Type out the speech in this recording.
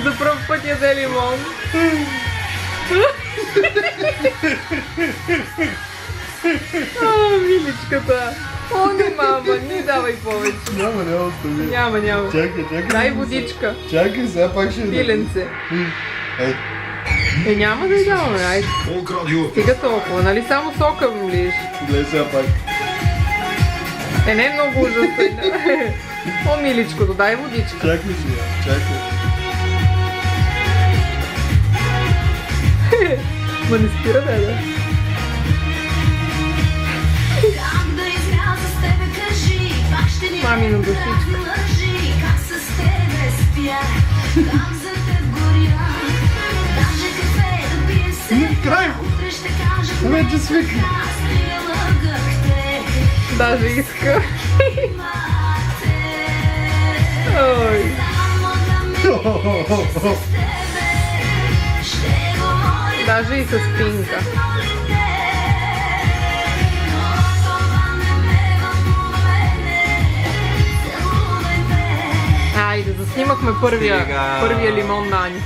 За пръв път яде лимон. О, миличката. О, не, мама, не давай повече. Няма, остави. Няма. Чакай. Дай водичка. Чакай, сега пак ще... Пиленце. Ей. Няма да й даваме, айде. Стига толкова, нали само сока влиш? Гледай сега пак. Не е много ужасно. О, миличкото, дай водичка. Чакай сега, чакай. Ма не спира да е. Мамина душичка. Край! Вече свикна. Даже иска. Ой. Даже и с пинка. Айде, заснимахме първия лимон на Ани.